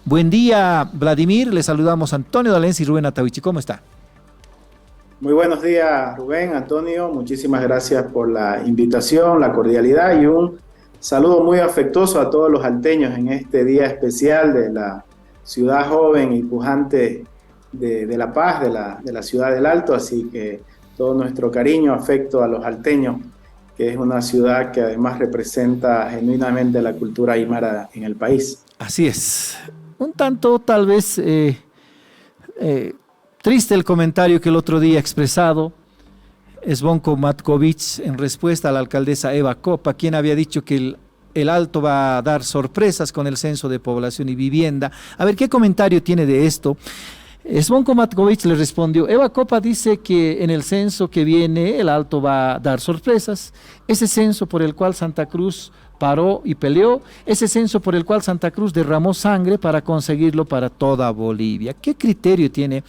Buen día, Vladimir. Le saludamos a Antonio D'Alencia y Rubén Atahuichi. ¿Cómo está? Muy buenos días, Rubén, Antonio. Muchísimas gracias por la invitación, la cordialidad y un saludo muy afectuoso a todos los alteños en este día especial de la ciudad joven y pujante de La Paz, de la ciudad del Alto. Así que todo nuestro cariño, afecto a los alteños, que es una ciudad que además representa genuinamente la cultura aymara en el país. Así es. Un tanto, tal vez, triste el comentario que el otro día ha expresado Zvonko Matković en respuesta a la alcaldesa Eva Kopa, quien había dicho que el Alto va a dar sorpresas con el censo de población y vivienda. A ver, ¿qué comentario tiene de esto? Zvonko Matković le respondió: Eva Kopa dice que en el censo que viene el Alto va a dar sorpresas. Ese censo por el cual Santa Cruz paró y peleó, ese censo por el cual Santa Cruz derramó sangre para conseguirlo para toda Bolivia. ¿Qué criterio tiene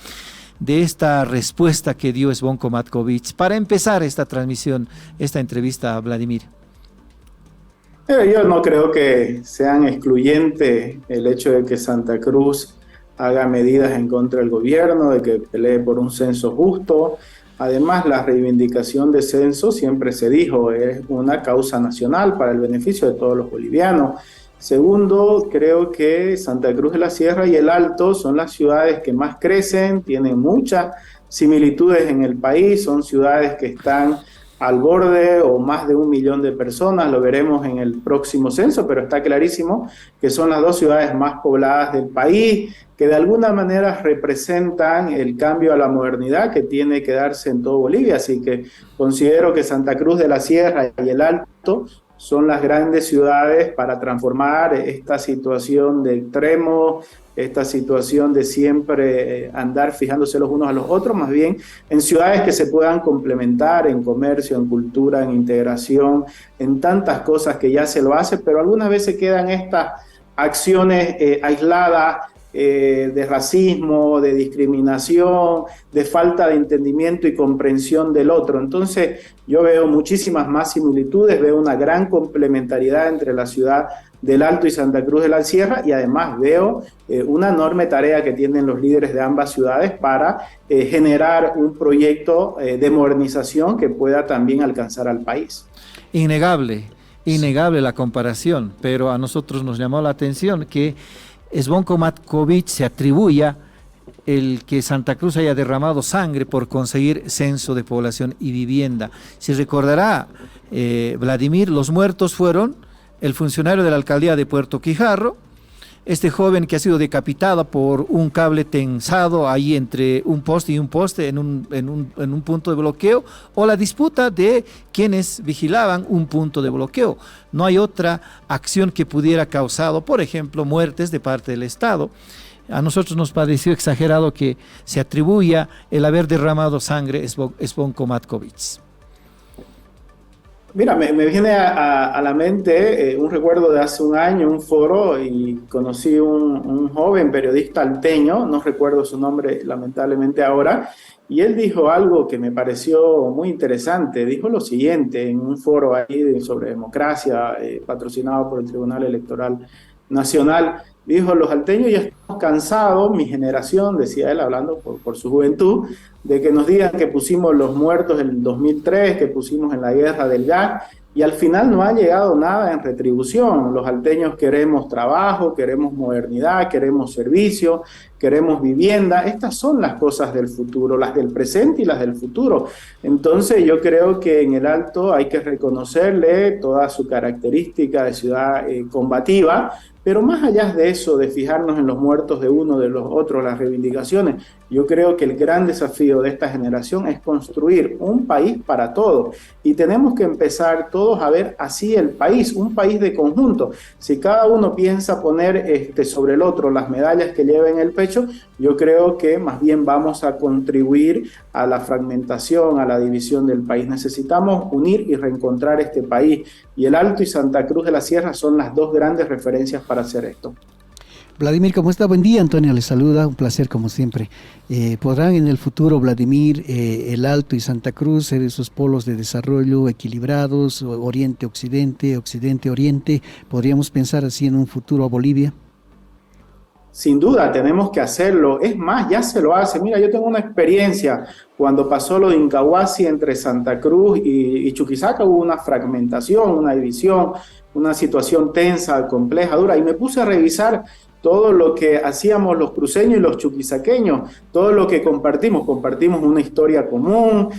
de esta respuesta que dio Zvonko Matković para empezar esta transmisión, esta entrevista a Vladimir? Yo no creo que sean excluyente el hecho de que Santa Cruz haga medidas en contra del gobierno, de que pelee por un censo justo. Además, la reivindicación de censo siempre se dijo, es una causa nacional para el beneficio de todos los bolivianos. Segundo, creo que Santa Cruz de la Sierra y el Alto son las ciudades que más crecen, tienen muchas similitudes en el país, son ciudades que están al borde o más de 1 millón de personas, lo veremos en el próximo censo, pero está clarísimo que son las dos ciudades más pobladas del país, que de alguna manera representan el cambio a la modernidad que tiene que darse en todo Bolivia. Así que considero que Santa Cruz de la Sierra y el Alto son las grandes ciudades para transformar esta situación de extremo, esta situación de siempre andar fijándose los unos a los otros, más bien en ciudades que se puedan complementar en comercio, en cultura, en integración, en tantas cosas que ya se lo hace, pero algunas veces quedan estas acciones aisladas, de racismo, de discriminación, de falta de entendimiento y comprensión del otro. Entonces yo veo muchísimas más similitudes, veo una gran complementariedad entre la ciudad del Alto y Santa Cruz de la Sierra, y además veo una enorme tarea que tienen los líderes de ambas ciudades para generar un proyecto de modernización que pueda también alcanzar al país. Innegable la comparación, pero a nosotros nos llamó la atención que Zvonko Matković se atribuya el que Santa Cruz haya derramado sangre por conseguir censo de población y vivienda. Si recordará, Vladimir, los muertos fueron el funcionario de la alcaldía de Puerto Quijarro, este joven que ha sido decapitado por un cable tensado ahí entre un poste y un poste en un punto de bloqueo, o la disputa de quienes vigilaban un punto de bloqueo. No hay otra acción que pudiera causar, por ejemplo, muertes de parte del Estado. A nosotros nos pareció exagerado que se atribuya el haber derramado sangre Zvonko Matković. Mira, me viene a la mente un recuerdo de hace un año, un foro, y conocí un joven periodista alteño, no recuerdo su nombre lamentablemente ahora, y él dijo algo que me pareció muy interesante. Dijo lo siguiente en un foro ahí sobre democracia, patrocinado por el Tribunal Electoral Nacional. Dijo: los alteños ya estamos cansados, mi generación, decía él hablando por su juventud, de que nos digan que pusimos los muertos en el 2003, que pusimos en la guerra del gas, y al final no ha llegado nada en retribución. Los alteños queremos trabajo, queremos modernidad, queremos servicio, queremos vivienda. Estas son las cosas del futuro, las del presente y las del futuro. Entonces yo creo que en el Alto hay que reconocerle toda su característica de ciudad combativa, pero más allá de eso, de fijarnos en los muertos de uno, de los otros, las reivindicaciones, yo creo que el gran desafío de esta generación es construir un país para todos. Y tenemos que empezar todos a ver así el país, un país de conjunto. Si cada uno piensa poner sobre el otro las medallas que lleva en el pecho, yo creo que más bien vamos a contribuir a la fragmentación, a la división del país. Necesitamos unir y reencontrar este país. Y el Alto y Santa Cruz de la Sierra son las dos grandes referencias para hacer esto. Vladimir, ¿cómo está? Buen día, Antonio les saluda, un placer como siempre. ¿Podrán en el futuro, Vladimir, el Alto y Santa Cruz ser esos polos de desarrollo equilibrados, Oriente-Occidente, Occidente-Oriente? ¿Podríamos pensar así en un futuro a Bolivia? sin duda tenemos que hacerlo. Es más, ya se lo hace. Mira, yo tengo una experiencia. Cuando pasó lo de Incahuasi entre Santa Cruz y Chuquisaca, hubo una fragmentación, una división, una situación tensa, compleja, dura, y me puse a revisar todo lo que hacíamos los cruceños y los chuquisaqueños, todo lo que compartimos una historia común,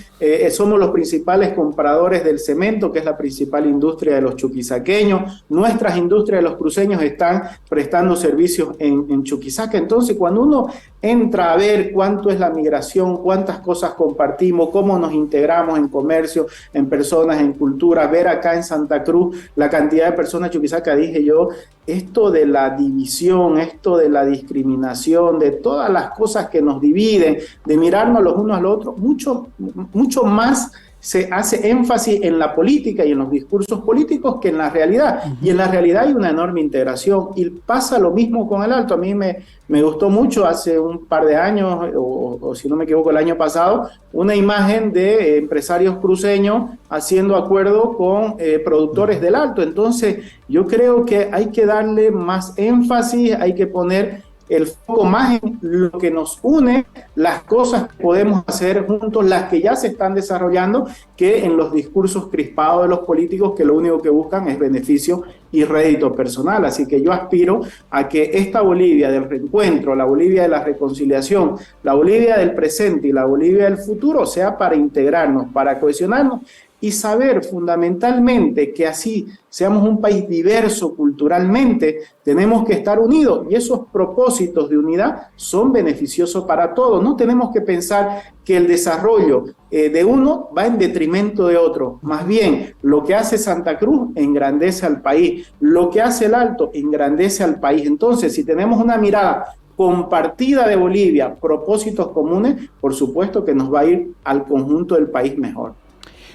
somos los principales compradores del cemento, que es la principal industria de los chuquisaqueños, nuestras industrias de los cruceños están prestando servicios en Chuquisaca. Entonces, cuando uno entra a ver cuánto es la migración, cuántas cosas compartimos, cómo nos integramos en comercio, en personas, en cultura, ver acá en Santa Cruz la cantidad de personas en Chuquisaca, dije yo, esto de la división, esto de la discriminación, de todas las cosas que nos dividen, de mirarnos los unos a los otros, mucho más se hace énfasis en la política y en los discursos políticos que en la realidad. Y en la realidad hay una enorme integración. Y pasa lo mismo con el Alto. A mí me gustó mucho hace un par de años, o si no me equivoco el año pasado, una imagen de empresarios cruceños haciendo acuerdo con productores del Alto. Entonces, yo creo que hay que darle más énfasis, hay que poner el foco más en lo que nos une, las cosas que podemos hacer juntos, las que ya se están desarrollando, que en los discursos crispados de los políticos que lo único que buscan es beneficio y rédito personal. Así que yo aspiro a que esta Bolivia del reencuentro, la Bolivia de la reconciliación, la Bolivia del presente y la Bolivia del futuro sea para integrarnos, para cohesionarnos y saber fundamentalmente que así seamos un país diverso culturalmente, tenemos que estar unidos y esos propósitos de unidad son beneficiosos para todos. No tenemos que pensar que el desarrollo de uno va en detrimento de otro. Más bien, lo que hace Santa Cruz engrandece al país, lo que hace el Alto engrandece al país. Entonces, si tenemos una mirada compartida de Bolivia, propósitos comunes, por supuesto que nos va a ir al conjunto del país mejor.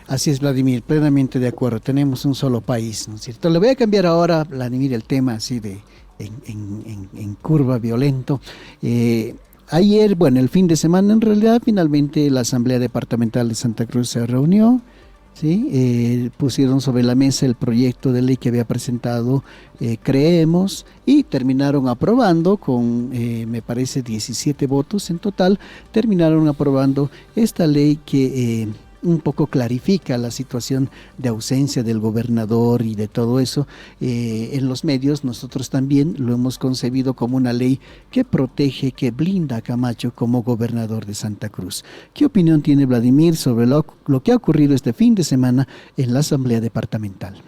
Así es, Vladimir, plenamente de acuerdo. Tenemos un solo país, ¿no es cierto? Le voy a cambiar ahora, Vladimir, el tema así de en curva violento. Ayer, bueno, el fin de semana, en realidad, finalmente la Asamblea Departamental de Santa Cruz se reunió, ¿sí? Pusieron sobre la mesa el proyecto de ley que había presentado Creemos y terminaron aprobando con, me parece, 17 votos en total, terminaron aprobando esta ley que un poco clarifica la situación de ausencia del gobernador y de todo eso. En los medios nosotros también lo hemos concebido como una ley que protege, que blinda a Camacho como gobernador de Santa Cruz. ¿Qué opinión tiene Vladimir sobre lo que ha ocurrido este fin de semana en la Asamblea Departamental?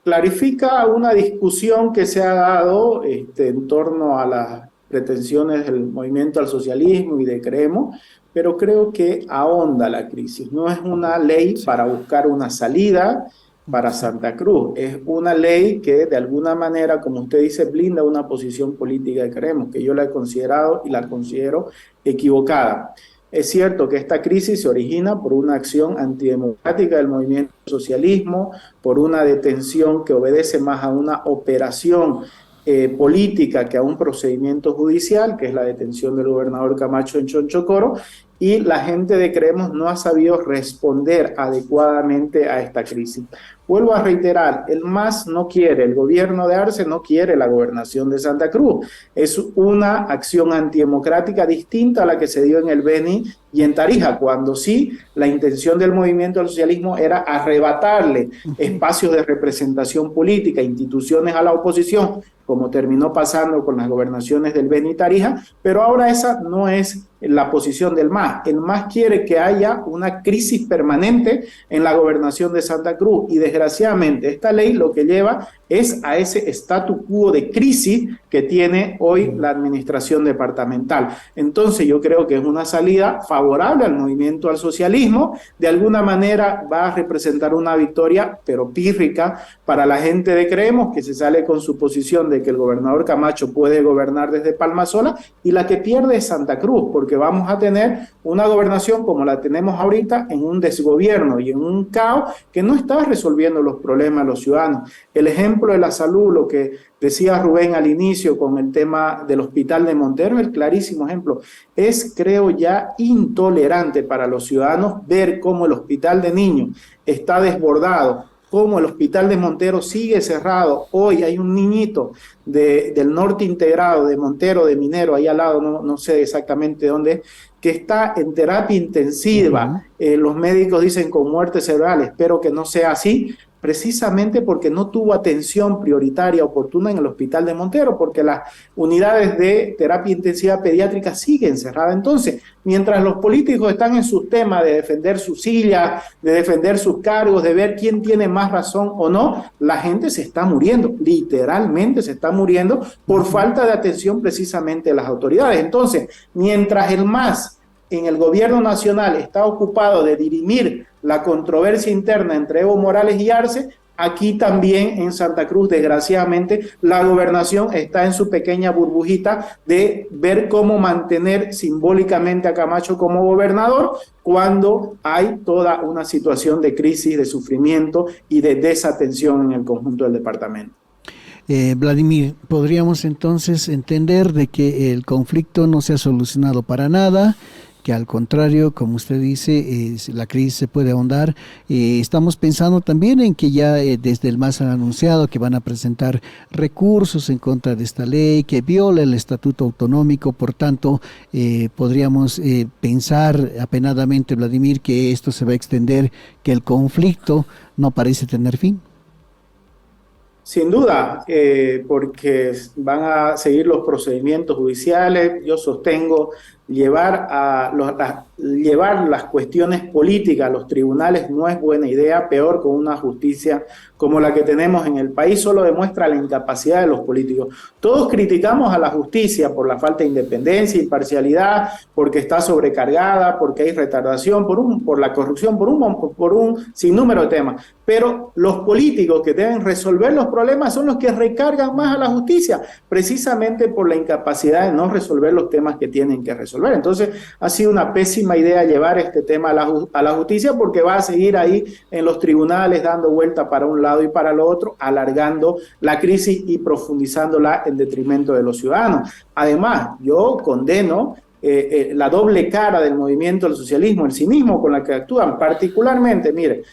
Clarifica una discusión que se ha dado en torno a las pretensiones del movimiento al socialismo y de Creemos, pero creo que ahonda la crisis. No es una ley para buscar una salida para Santa Cruz, es una ley que de alguna manera, como usted dice, blinda una posición política de Creemos, que yo la he considerado y la considero equivocada. Es cierto que esta crisis se origina por una acción antidemocrática del movimiento al socialismo, por una detención que obedece más a una operación política que a un procedimiento judicial, que es la detención del gobernador Camacho en Chonchocoro, y la gente de Creemos no ha sabido responder adecuadamente a esta crisis. Vuelvo a reiterar, el MAS no quiere, el gobierno de Arce no quiere la gobernación de Santa Cruz. Es una acción antidemocrática distinta a la que se dio en el Beni y en Tarija, cuando sí la intención del movimiento al socialismo era arrebatarle espacios de representación política, instituciones a la oposición, como terminó pasando con las gobernaciones del Beni y Tarija, pero ahora esa no es la posición del MAS. El MAS quiere que haya una crisis permanente en la gobernación de Santa Cruz y desgraciadamente esta ley lo que lleva es a ese statu quo de crisis que tiene hoy la administración departamental. Entonces yo creo que es una salida favorable al movimiento al socialismo, de alguna manera va a representar una victoria, pero pírrica, para la gente de Creemos, que se sale con su posición de que el gobernador Camacho puede gobernar desde Palmasola, y la que pierde es Santa Cruz, porque vamos a tener una gobernación como la tenemos ahorita en un desgobierno y en un caos que no está resolviendo los problemas de los ciudadanos. El ejemplo de la salud, lo que decía Rubén al inicio con el tema del hospital de Montero, el clarísimo ejemplo, es, creo ya, intolerante para los ciudadanos ver cómo el hospital de niños está desbordado, cómo el hospital de Montero sigue cerrado. Hoy hay un niñito del norte integrado, de Montero, de Minero, ahí al lado, no sé exactamente dónde, que está en terapia intensiva. Los médicos dicen con muerte cerebral, espero que no sea así, precisamente porque no tuvo atención prioritaria oportuna en el hospital de Montero, porque las unidades de terapia intensiva pediátrica siguen cerradas. Entonces, mientras los políticos están en sus temas de defender su silla, de defender sus cargos, de ver quién tiene más razón o no, la gente se está muriendo, literalmente se está muriendo por falta de atención precisamente de las autoridades. Entonces, mientras el MAS en el gobierno nacional está ocupado de dirimir la controversia interna entre Evo Morales y Arce, aquí también en Santa Cruz, desgraciadamente, la gobernación está en su pequeña burbujita de ver cómo mantener simbólicamente a Camacho como gobernador cuando hay toda una situación de crisis, de sufrimiento y de desatención en el conjunto del departamento. Vladimir, podríamos entonces entender de que el conflicto no se ha solucionado para nada, que al contrario, como usted dice, la crisis se puede ahondar. Estamos pensando también en que ya desde el MAS han anunciado que van a presentar recursos en contra de esta ley, que viola el estatuto autonómico, por tanto, podríamos pensar apenadamente, Vladimir, que esto se va a extender, que el conflicto no parece tener fin. Sin duda, porque van a seguir los procedimientos judiciales. Yo sostengo llevar las cuestiones políticas a los tribunales no es buena idea, peor con una justicia como la que tenemos en el país, solo demuestra la incapacidad de los políticos. Todos criticamos a la justicia por la falta de independencia, imparcialidad, porque está sobrecargada, porque hay retardación, por la corrupción, por un sinnúmero de temas. Pero los políticos que deben resolver los problemas son los que recargan más a la justicia, precisamente por la incapacidad de no resolver los temas que tienen que resolver. Entonces, ha sido una pésima idea llevar este tema a la justicia, porque va a seguir ahí en los tribunales dando vuelta para un lado y para el otro, alargando la crisis y profundizándola en detrimento de los ciudadanos. Además, yo condeno la doble cara del movimiento del socialismo, el cinismo con el que actúan, particularmente, mire,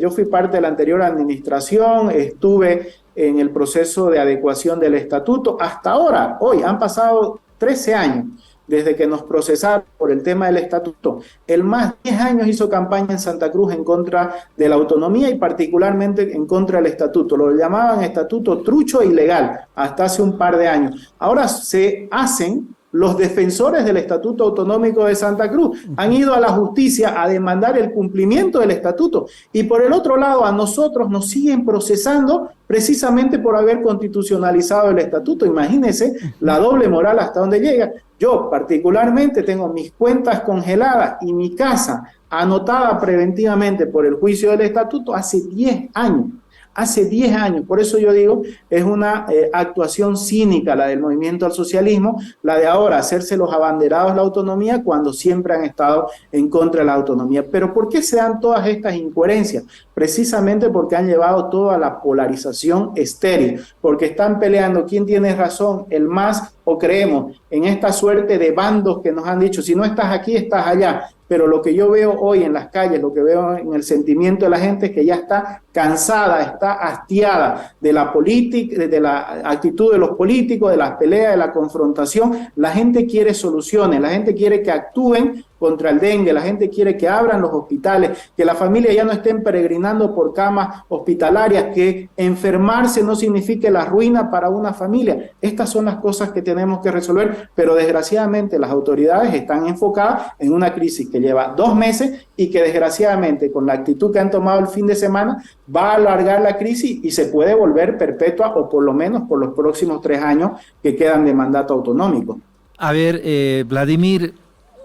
yo fui parte de la anterior administración, estuve en el proceso de adecuación del estatuto, hasta ahora, hoy han pasado 13 años, desde que nos procesaron por el tema del estatuto. El MAS 10 años hizo campaña en Santa Cruz en contra de la autonomía y particularmente en contra del estatuto. Lo llamaban estatuto trucho e ilegal hasta hace un par de años. Ahora se hacen los defensores del Estatuto Autonómico de Santa Cruz. Han ido a la justicia a demandar el cumplimiento del estatuto. Y por el otro lado, a nosotros nos siguen procesando precisamente por haber constitucionalizado el estatuto. Imagínense la doble moral hasta dónde llega. Yo particularmente tengo mis cuentas congeladas y mi casa anotada preventivamente por el juicio del estatuto hace 10 años. Hace 10 años, por eso yo digo, es una actuación cínica la del movimiento al socialismo, la de ahora hacerse los abanderados de la autonomía cuando siempre han estado en contra de la autonomía. Pero ¿por qué se dan todas estas incoherencias? Precisamente porque han llevado toda la polarización estéril, porque están peleando quién tiene razón, el MAS o creemos en esta suerte de bandos que nos han dicho, si no estás aquí, estás allá. Pero lo que yo veo hoy en las calles, lo que veo en el sentimiento de la gente es que ya está cansada, está hastiada de la política, de la actitud de los políticos, de las peleas, de la confrontación. La gente quiere soluciones, la gente quiere que actúen contra el dengue, la gente quiere que abran los hospitales, que las familias ya no estén peregrinando por camas hospitalarias, que enfermarse no signifique la ruina para una familia. Estas son las cosas que tenemos que resolver, pero desgraciadamente las autoridades están enfocadas en una crisis que lleva 2 meses y que desgraciadamente con la actitud que han tomado el fin de semana va a alargar la crisis y se puede volver perpetua o por lo menos por los próximos 3 años que quedan de mandato autonómico. A ver, Vladimir,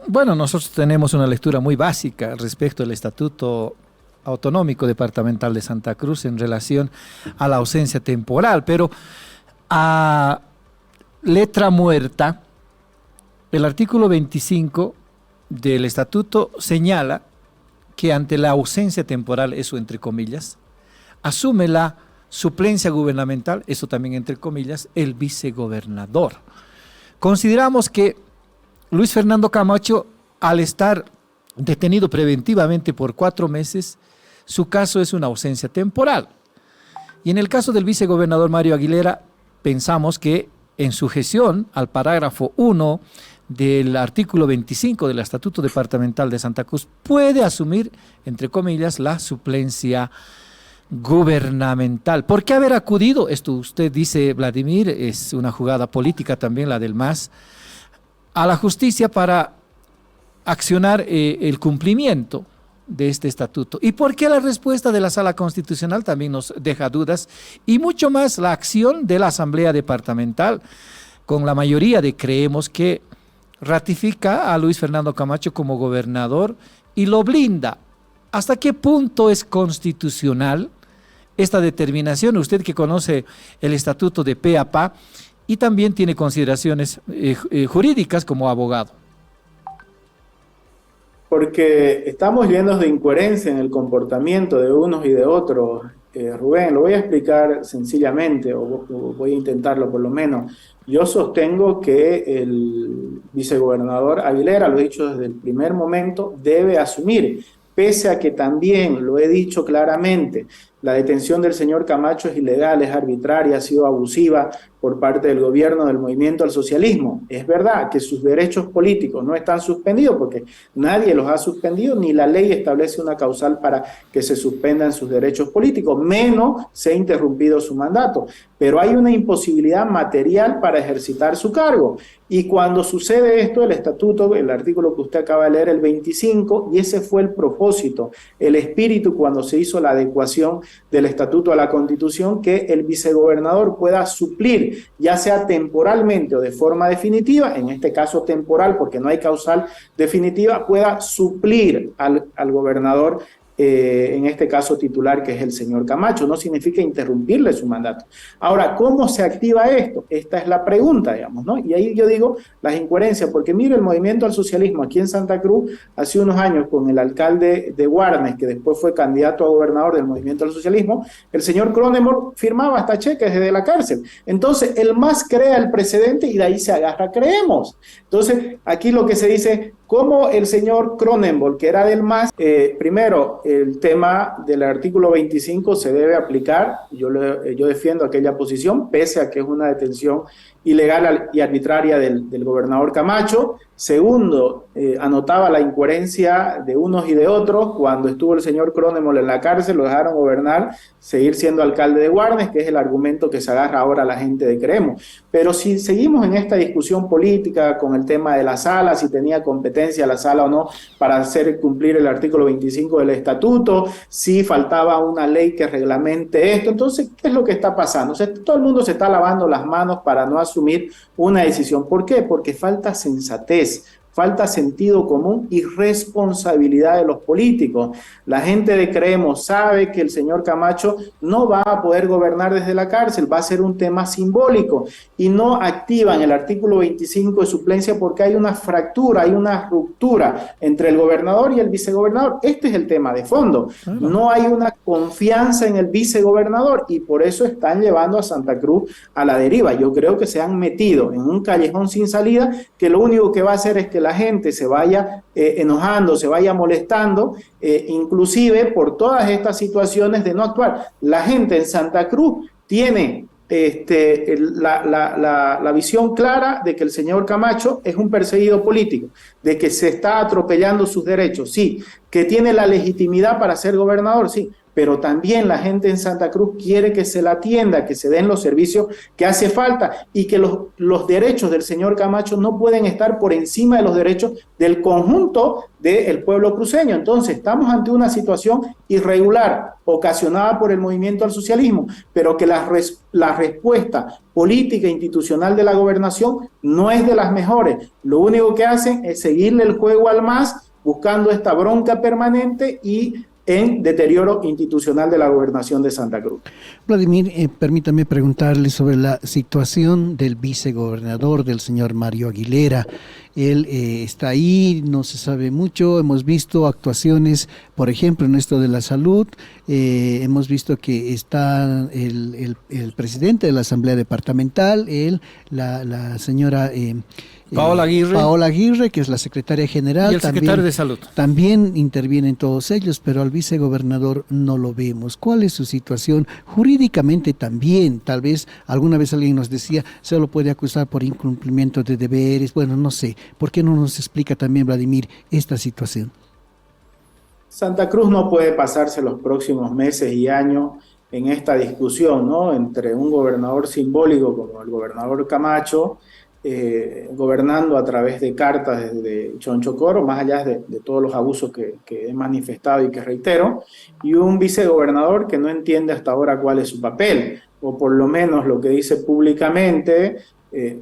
bueno, nosotros tenemos una lectura muy básica respecto al Estatuto Autonómico Departamental de Santa Cruz en relación a la ausencia temporal, pero a letra muerta, el artículo 25 del Estatuto señala que ante la ausencia temporal, eso entre comillas, asume la suplencia gubernamental, eso también entre comillas, el vicegobernador. Consideramos que Luis Fernando Camacho, al estar detenido preventivamente por 4 meses, su caso es una ausencia temporal. Y en el caso del vicegobernador Mario Aguilera, pensamos que en sujeción al parágrafo 1 del artículo 25 del Estatuto Departamental de Santa Cruz, puede asumir, entre comillas, la suplencia gubernamental. ¿Por qué haber acudido? Esto usted dice, Vladimir, es una jugada política también la del MAS, a la justicia para accionar el cumplimiento de este estatuto. ¿Y por qué la respuesta de la Sala Constitucional también nos deja dudas? Y mucho más la acción de la Asamblea Departamental, con la mayoría de creemos que ratifica a Luis Fernando Camacho como gobernador y lo blinda. ¿Hasta qué punto es constitucional esta determinación? Usted que conoce el estatuto de pe a pa y también tiene consideraciones jurídicas como abogado. Porque estamos llenos de incoherencia en el comportamiento de unos y de otros. Rubén, lo voy a explicar sencillamente, o voy a intentarlo por lo menos. Yo sostengo que el vicegobernador Aguilera, lo he dicho desde el primer momento, debe asumir, pese a que también lo he dicho claramente, la detención del señor Camacho es ilegal, es arbitraria, ha sido abusiva por parte del gobierno del Movimiento al Socialismo. Es verdad que sus derechos políticos no están suspendidos porque nadie los ha suspendido, ni la ley establece una causal para que se suspendan sus derechos políticos, menos se ha interrumpido su mandato. Pero hay una imposibilidad material para ejercitar su cargo. Y cuando sucede esto, el estatuto, el artículo que usted acaba de leer, el 25, y ese fue el propósito, el espíritu cuando se hizo la adecuación del estatuto a la Constitución, que el vicegobernador pueda suplir, ya sea temporalmente o de forma definitiva, en este caso temporal porque no hay causal definitiva, pueda suplir al gobernador, en este caso titular, que es el señor Camacho. No significa interrumpirle su mandato. Ahora, ¿cómo se activa esto? Esta es la pregunta, digamos, ¿no? Y ahí yo digo las incoherencias, porque mire, el Movimiento al Socialismo aquí en Santa Cruz, hace unos años con el alcalde de Guarnes, que después fue candidato a gobernador del Movimiento al Socialismo, el señor Cronenberg firmaba hasta cheques desde la cárcel. Entonces, el MAS crea el precedente y de ahí se agarra, creemos. Entonces, aquí lo que se dice, como el señor Cronenberg, que era del MAS, primero, el tema del artículo 25 se debe aplicar. Yo defiendo aquella posición, pese a que es una detención ilegal y arbitraria del gobernador Camacho. Segundo, anotaba la incoherencia de unos y de otros. Cuando estuvo el señor Cronenberg en la cárcel, lo dejaron gobernar, seguir siendo alcalde de Guarnes, que es el argumento que se agarra ahora la gente de Creemos. Pero si seguimos en esta discusión política con el tema de la sala, si tenía competencia la sala o no para hacer cumplir el artículo 25 del estatuto, si faltaba una ley que reglamente esto, entonces, ¿qué es lo que está pasando? O sea, todo el mundo se está lavando las manos para no asumir una decisión. ¿Por qué? Porque falta sensatez, falta sentido común y responsabilidad de los políticos. La gente de Creemos sabe que el señor Camacho no va a poder gobernar desde la cárcel, va a ser un tema simbólico y no activan el artículo 25 de suplencia porque hay una fractura, hay una ruptura entre el gobernador y el vicegobernador. Este es el tema de fondo. No hay una confianza en el vicegobernador y por eso están llevando a Santa Cruz a la deriva. Yo creo que se han metido en un callejón sin salida que lo único que va a hacer es que la gente se vaya enojando, se vaya molestando, inclusive por todas estas situaciones de no actuar. La gente en Santa Cruz tiene la visión clara de que el señor Camacho es un perseguido político, de que se está atropellando sus derechos, sí, que tiene la legitimidad para ser gobernador, sí, pero también la gente en Santa Cruz quiere que se la atienda, que se den los servicios que hace falta y que los derechos del señor Camacho no pueden estar por encima de los derechos del conjunto del pueblo cruceño. Entonces, estamos ante una situación irregular, ocasionada por el Movimiento al Socialismo, pero que la respuesta política e institucional de la gobernación no es de las mejores. Lo único que hacen es seguirle el juego al MAS, buscando esta bronca permanente y en deterioro institucional de la gobernación de Santa Cruz. Vladimir, permítame preguntarle sobre la situación del vicegobernador, del señor Mario Aguilera. Él está ahí, no se sabe mucho, hemos visto actuaciones, por ejemplo, en esto de la salud, hemos visto que está el presidente de la Asamblea Departamental, la señora Paola Aguirre, que es la secretaria general. Y el secretario de Salud. También intervienen todos ellos, pero al vicegobernador no lo vemos. ¿Cuál es su situación? Jurídicamente también, tal vez alguna vez alguien nos decía, se lo puede acusar por incumplimiento de deberes. Bueno, no sé. ¿Por qué no nos explica también, Vladimir, esta situación? Santa Cruz no puede pasarse los próximos meses y años en esta discusión, ¿no? Entre un gobernador simbólico como el gobernador Camacho, gobernando a través de cartas desde Chonchocoro, más allá de todos los abusos que he manifestado y que reitero, y un vicegobernador que no entiende hasta ahora cuál es su papel, o por lo menos lo que dice públicamente,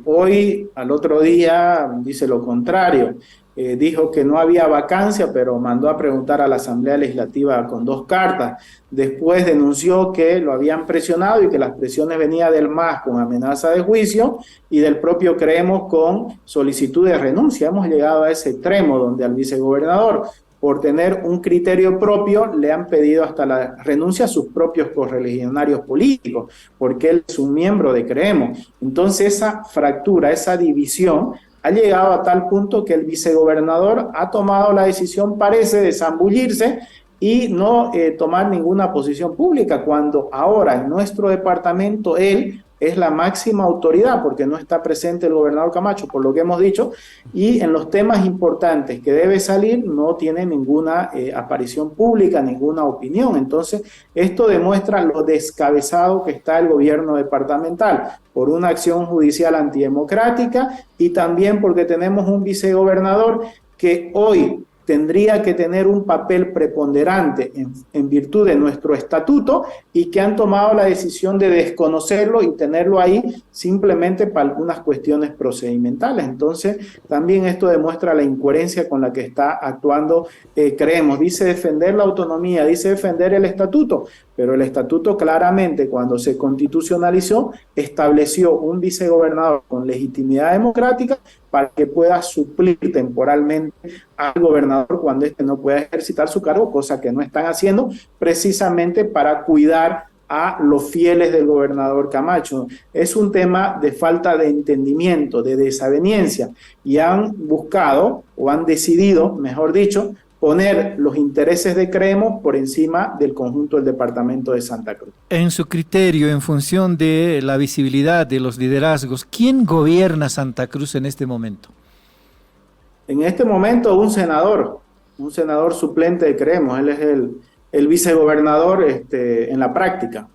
hoy al otro día dice lo contrario. Dijo que no había vacancia, pero mandó a preguntar a la Asamblea Legislativa con 2 cartas. Después denunció que lo habían presionado y que las presiones venían del MAS con amenaza de juicio y del propio Creemos con solicitud de renuncia. Hemos llegado a ese extremo donde al vicegobernador, por tener un criterio propio, le han pedido hasta la renuncia a sus propios correligionarios políticos, porque él es un miembro de Creemos. Entonces esa fractura, esa división, ha llegado a tal punto que el vicegobernador ha tomado la decisión, parece, de zambullirse y no tomar ninguna posición pública, cuando ahora en nuestro departamento él es la máxima autoridad, porque no está presente el gobernador Camacho, por lo que hemos dicho, y en los temas importantes que debe salir no tiene ninguna aparición pública, ninguna opinión. Entonces, esto demuestra lo descabezado que está el gobierno departamental, por una acción judicial antidemocrática y también porque tenemos un vicegobernador que hoy tendría que tener un papel preponderante en virtud de nuestro estatuto y que han tomado la decisión de desconocerlo y tenerlo ahí simplemente para algunas cuestiones procedimentales. Entonces, también esto demuestra la incoherencia con la que está actuando Creemos. Dice defender la autonomía, dice defender el estatuto, pero el estatuto claramente, cuando se constitucionalizó, estableció un vicegobernador con legitimidad democrática para que pueda suplir temporalmente al gobernador cuando éste no pueda ejercitar su cargo, cosa que no están haciendo, precisamente para cuidar a los fieles del gobernador Camacho. Es un tema de falta de entendimiento, de desaveniencia, y han buscado, o han decidido, mejor dicho, poner los intereses de Creemos por encima del conjunto del departamento de Santa Cruz. En su criterio, en función de la visibilidad de los liderazgos, ¿quién gobierna Santa Cruz en este momento? En este momento un senador suplente de Creemos. Él es el vicegobernador en la práctica.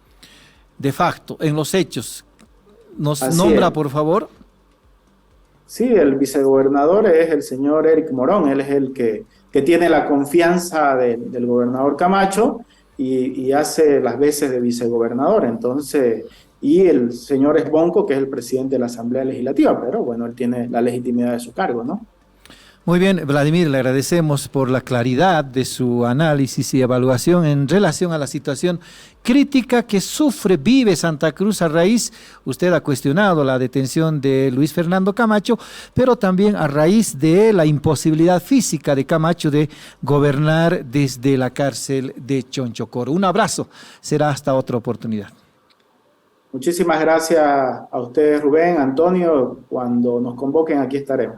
De facto, en los hechos. ¿Nos Así nombra, es. por favor? Sí, el vicegobernador es el señor Eric Morón. Él es el que tiene la confianza del gobernador Camacho y hace las veces de vicegobernador. Entonces, y el señor Esbonco, que es el presidente de la Asamblea Legislativa, pero bueno, él tiene la legitimidad de su cargo, ¿no? Muy bien, Vladimir, le agradecemos por la claridad de su análisis y evaluación en relación a la situación crítica que vive Santa Cruz a raíz, usted ha cuestionado la detención de Luis Fernando Camacho, pero también a raíz de la imposibilidad física de Camacho de gobernar desde la cárcel de Chonchocoro. Un abrazo, será hasta otra oportunidad. Muchísimas gracias a ustedes, Rubén, Antonio. Cuando nos convoquen, aquí estaremos.